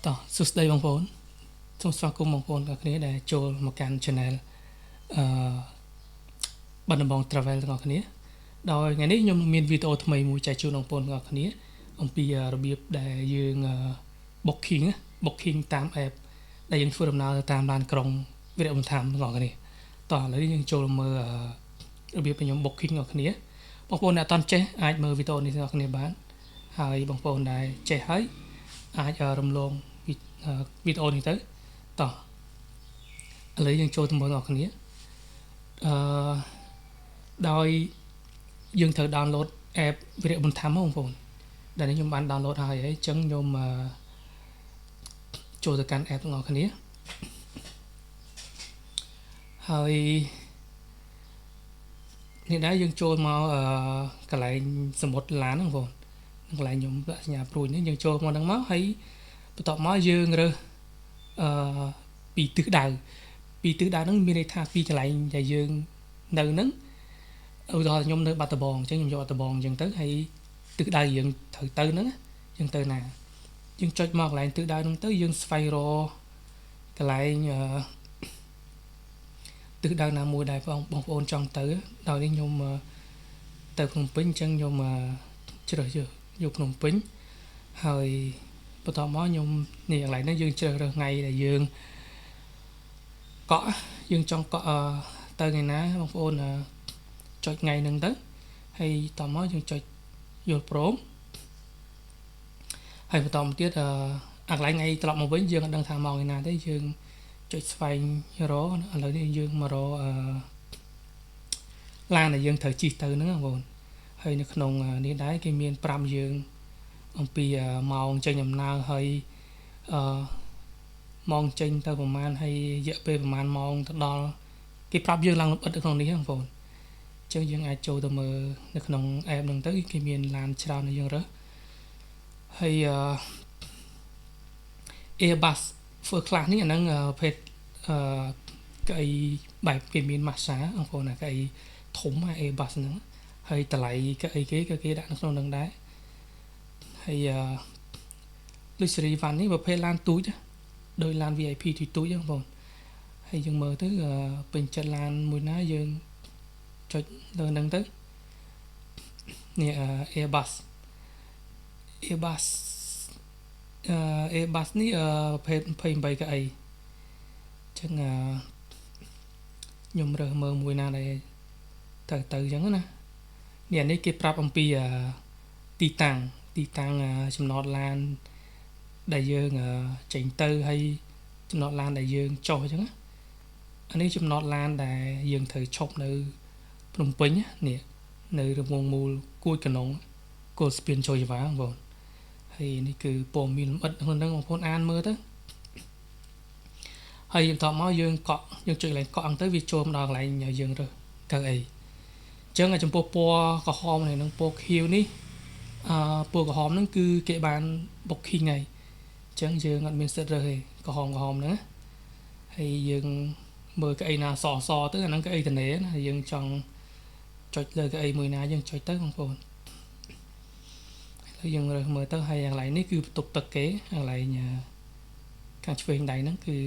តោះសួស្តីបងប្អូនសូមស្វាគមន៍បងប្អូនទាំងអស់គ្នាដែលចូលមកកាន់ channel អឺបណ្ដំបង travel ទាំងអស់គ្នាដោយថ្ងៃនេះខ្ញុំមានវីដេអូថ្មីមួយចែកជូនបងប្អូនទាំងអស់គ្នាអំពីរបៀបដែលយើង booking តាម app ដែលយើងធ្វើដំណើរតាមឡានក្រុងវិរៈបន្ថែមទាំងអស់គ្នាតោះឥឡូវយើងចូលមើលរបៀបខ្ញុំ booking ទាំងអស់គ្នាបងប្អូនដែលអត់ទាន់ចេះអាចមើលវីដេអូនេះទាំងអស់គ្នាបានហើយបងប្អូនដែលចេះហើយអាចរំលងវីដេអូនេះទៅតោះឥឡូវយើងចូលទៅមើលបងប្អូនគ្នាដោយយើងត្រូវ download app វិរៈបន្ថែមមកបងប្អូនដែលខ្ញុំបាន download ហើយអញ្ចឹងខ្ញុំចូលទៅកាន់ app ទាំងអស់គ្នាហើយនេះដែរយើងចូលមកកន្លែងសមុទ្រឡានហ្នឹងបងប្អូនកន្លែងខ្ញុំដាក់សញ្ញាព្រួយនេះយើងចូលមកហ្នឹងមកហើយបន្ទាប់មកយើងរើសពីទិសដៅហ្នឹងមានន័យថាពីកន្លែងដែលយើងនៅហ្នឹងឧទាហរណ៍ខ្ញុំនៅបាត់ដំបងអញ្ចឹងខ្ញុំយកបាត់ដំបងអញ្ចឹងទៅហើយទិសដៅយើងត្រូវទៅហ្នឹងយើងទៅណាយើងចុចមកកន្លែងទិសដៅហ្នឹងទៅយើងស្វែងរកកន្លែងទិសដៅណាមួយដែលបងប្អូនចង់ទៅដោយនេះខ្ញុំទៅភ្នំពេញអញ្ចឹងខ្ញុំជ្រើសយកភ្នំពេញហើយបន្ទាប់មកខ្ញុំនេះកន្លែងហ្នឹងយើងជ្រើសរើសថ្ងៃដែលយើងកក់យើងចង់កក់ទៅថ្ងៃណាបងប្អូនចុចថ្ងៃហ្នឹងទៅហើយតមកយើងចុចយល់ព្រមហើយបន្តមកទៀតអាកន្លែងថ្ងៃត្រឡប់មកវិញយើងអត់ដឹងថាមកថ្ងៃណាទេយើងចុចស្វែងរកឥឡូវនេះយើងមករកឡានដែលយើងត្រូវជិះទៅហ្នឹងបងប្អូនហើយនៅក្នុងនេះដែរគេមានប្រាប់យើងអំពីម៉ោងចេញដំណើរហើយម៉ោងចេញទៅប្រហែលហើយរយៈពេលប្រហែលម៉ោងទៅដល់គេប្រាប់យើងឡើងលម្អិតនៅក្នុងនេះបងប្អូនអញ្ចឹងយើងអាចចូលទៅមើលនៅក្នុង app ហ្នឹងទៅគេមានឡានច្រើនដែលយើងរើសហើយAirbus First Class នេះអាហ្នឹងប្រភេទកៅអីបែបគេមានម៉ាស្សាបងប្អូនណាកៅអីធំ Airbus ហ្នឹងហើយតម្លៃកៅអីគេក៏គេដាក់នៅក្នុងហ្នឹងដែរហើយluxury van នេះប្រភេទឡានទូចដោយឡាន VIP ទូចៗបងប្អូនហើយយើងមើលទៅពេញចិត្តឡានមួយណាយើងចុចលើហ្នឹងទៅនេះAirbusនេះប្រភេទ28កៅអីអញ្ចឹងខ្ញុំរើសមើលមួយណាដែលទៅអញ្ចឹងណានេះគេប្រាប់អំពីទីតាំងចំណតឡានដែលយើងចេញទៅហើយចំណតឡានដែលយើងចុះអញ្ចឹងណាអានេះចំណតឡានដែលយើងត្រូវឈប់នៅភ្នំពេញនេះនៅរង្វង់មូលគួយកណ្ដុងគោលស្ពានចូលយ៉ាវ៉ាបងប្អូនហើយនេះគឺព័ត៌មានលម្អិតហ្នឹងបងប្អូនអានមើលទៅហើយបន្ទាប់មកយើងកក់យើងចុចកន្លែងកក់ហ្នឹងទៅវាចូលមកដល់កន្លែងយើងរើសកៅអីអញ្ចឹងចំពោះពណ៌ក្រហមហើយនឹងពណ៌ខៀវនេះពណ៌ក្រហមហ្នឹងគឺគេបាន booking ហើយអញ្ចឹងយើងអត់មានសិទ្ធិរើសទេក្រហមហ្នឹងហើយយើងមើលកៅអីណាសទៅអាហ្នឹងកៅអីតនេណាយើងចង់ចុចលើកៅអីមួយណាយើងចុចទៅបងប្អូនហើយយើងរើសមើលទៅហើយកន្លែងនេះគឺបន្ទប់ទឹកគេកន្លែងខាងឆ្វេងដៃហ្នឹងគឺ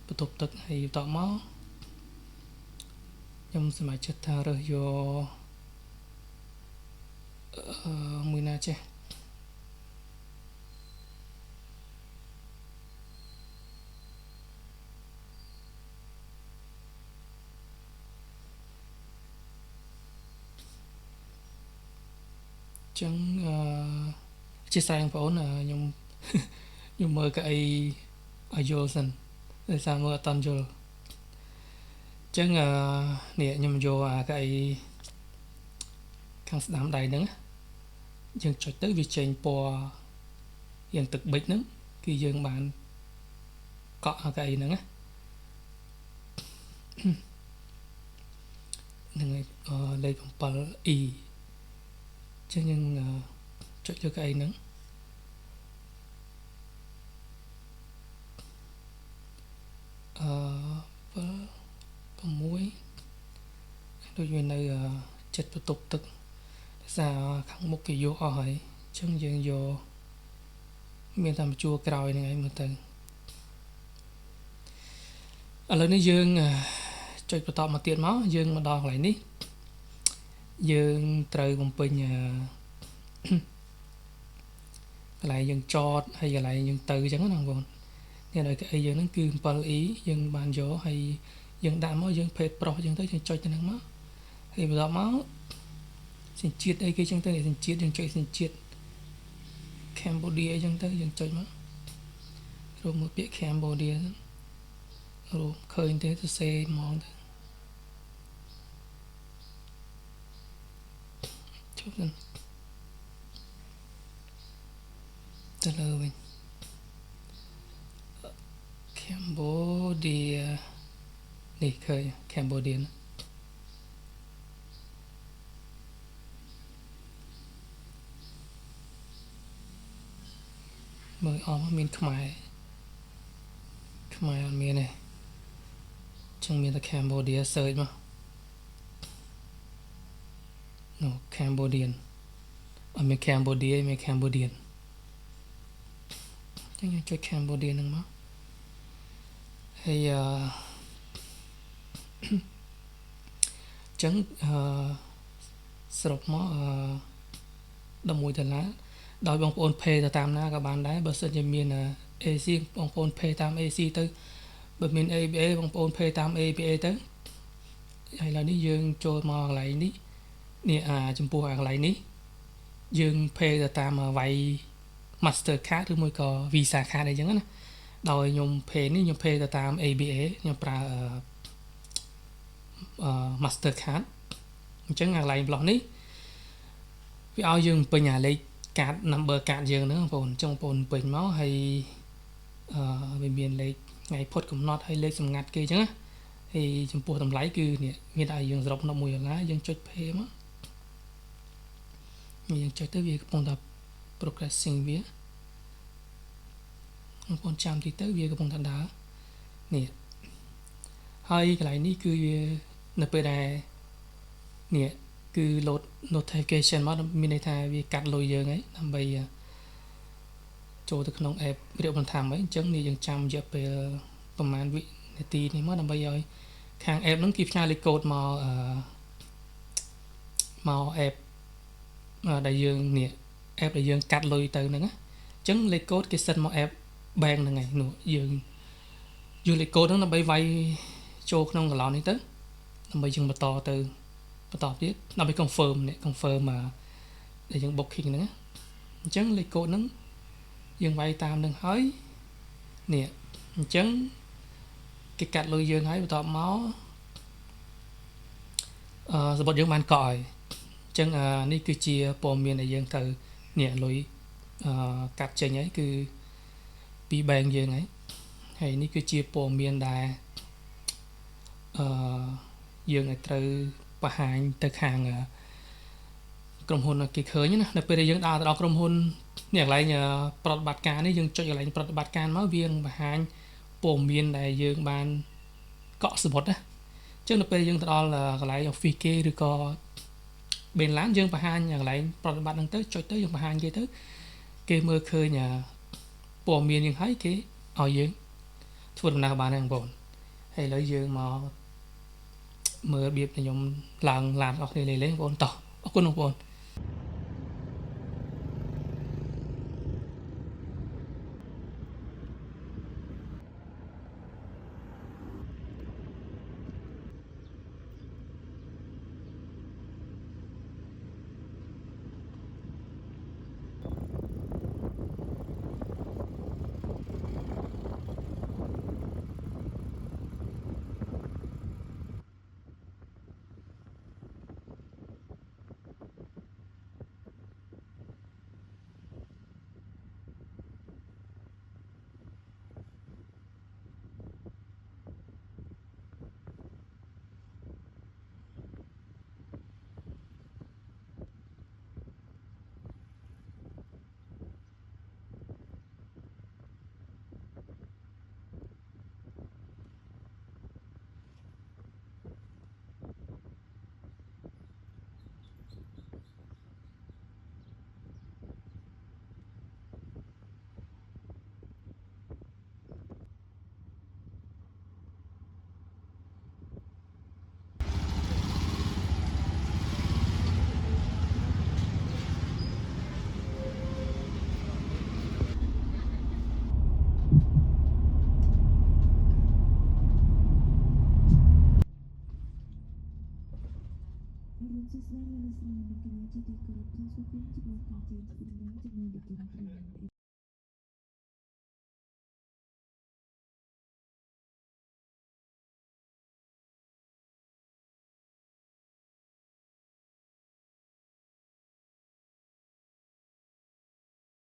បន្ទប់ទឹកហើយបន្តមកខ្ញុំសមាជិកថារើសយកមួយណាចេះចឹងជាស្អែកបងប្អូនខ្ញុំមើលកៅអីឲ្យយល់សិនដោយសារមើលអត់តាន់យល់ចឹងនេះខ្ញុំយកកៅអីខាងស្ដាំដៃហ្នឹងយើងចុចទៅវាចេញពណ៌យ៉ាងទឹកប៊ិចហ្នឹងគឺយើងបានកក់កៅអីហ្នឹងណាហ្នឹងលេខ 7E ចឹងយើងចុចលើកៅអីហ្នឹង6ដូចវានៅចិត្តបន្ទប់ទឹកដោយសារខាងមុខគេយកអស់ហើយអញ្ចឹងយើងយក មានតាមជួរក្រោយហ្នឹងឯងមើលទៅឥឡូវនេះយើងចុចបន្តមកទៀតមកយើងមកដល់កន្លែងនេះយើងត្រូវបំពេញកន្លែងយើងចតហើយកន្លែងយើងទៅអញ្ចឹងណាបងប្អូននេះដល់អីយើងហ្នឹងគឺ 7E យើងបានយកហើយយើងដាក់មកយើងភេទប្រុសអញ្ចឹងទៅយើងចុចទៅហ្នឹងមកហើយបន្ទាប់មកសញ្ជាតិអីគេអញ្ចឹងទៅសញ្ជាតិយើងចុចសញ្ជាតិ Cambodia អញ្ចឹងទៅយើងចុចមករកមើលពាក្យ Cambodia រកឃើញទេសរសេរហ្មងទៅជប់ទៅលើវិញ Cambodia នេះឃើញ Cambodia មើលអស់មានខ្មែរអត់មានទេចឹងមានតែ Cambodia search មកនោះ Cambodian អត់មាន Cambodia មាន Cambodian ចឹងយើងចុច Cambodia ហ្នឹងមកហើយចឹងសរុបមក$11ដោយបងប្អូន pay ទៅតាមណាក៏បានដែរបើសិនជាមាន AC បងប្អូន pay តាម AC ទៅបើមាន ABA បងប្អូន pay តាម ABA ទៅហើយឡើយនេះយើងចូលមកកន្លែងនេះចំពោះកន្លែងនេះយើង pay ទៅតាមវាយ Master Card ឬមួយក៏ Visa Card អីចឹងណាដោយខ្ញុំ pay នេះខ្ញុំ pay ទៅតាម ABA ខ្ញុំប្រើMaster Card អញ្ចឹងកន្លែង block នេះវាឲ្យយើងពេញលេខ card number card យើងហ្នឹងបងប្អូនអញ្ចឹងបងប្អូនពេញមកហើយវាមានលេខថ្ងៃផុតកំណត់ហើយលេខសម្ងាត់គេអញ្ចឹងណាហើយចំពោះតម្លៃគឺនេះមានឲ្យយើងសរុប$11យើងចុច pay មកយើងចុចទៅវាកំពុងតែ progressing វាបងប្អូនចាំតិចទៅវាកំពុងតែដើរនេះហើយកន្លែងនេះគឺវានៅពេលដែលនេះគឺ load notification មកមានន័យថាវាកាត់លុយយើងហើយដើម្បីចូលទៅក្នុង app រៀបបន្ថែមអីអញ្ចឹងនេះយើងចាំរយៈពេលប្រហែលវិនាទីនេះមកដើម្បីឲ្យខាង app ហ្នឹងគេផ្ញើលេខកូដមកapp ដែលយើងនេះ app ដែលយើងកាត់លុយទៅហ្នឹងអញ្ចឹងលេខកូដគេសិនមក app bank ហ្នឹងឯងនោះយើងយកលេខកូដហ្នឹងដើម្បីវាយចូលក្នុងកន្លងនេះទៅដើម្បីយើងបន្តទៀតដើម្បី confirm នេះ confirm ដែលយើង booking ហ្នឹងអញ្ចឹងលេខកូដហ្នឹងយើងវាយតាមនឹងហើយនេះអញ្ចឹងគេកាត់លុយយើងហើយបន្ទាប់មកសបុតយើងបានកក់ហើយអញ្ចឹងនេះគឺជាព័ត៌មានដែលយើងត្រូវនេះលុយកាត់ចេញហើយគឺពី bank យើងហើយនេះគឺជាព័ត៌មានដែលយើងឲ្យត្រូវបង្ហាញទៅខាងក្រុមហ៊ុនគេឃើញណានៅពេលដែលយើងដើរទៅដល់ក្រុមហ៊ុននេះកន្លែងប្រតិបត្តិការនេះយើងចុចកន្លែងប្រតិបត្តិការមកវាបង្ហាញព័ត៌មានដែលយើងបានកក់សមុទ្រណាអញ្ចឹងនៅពេលយើងទៅដល់កន្លែង office គេឬក៏ Benland យើងបង្ហាញកន្លែងប្រតិបត្តិហ្នឹងទៅចុចទៅយើងបង្ហាញគេទៅគេមើលឃើញព័ត៌មានយើងហើយគេឲ្យយើងធ្វើដំណើរបានហ្នឹងបងប្អូនហើយឥឡូវយើងមកមើលរបៀបខ្ញុំឡើងឡានអស់គ្នាលេងបងប្អូនតោះអរគុណបងប្អូន រុនសួស្តីលោកស្រីនិងកញ្ញាជាទីគោរពសូមស្វាគមន៍ជាមួយការជើញពីដំណឹងចំណុចទីក្រុង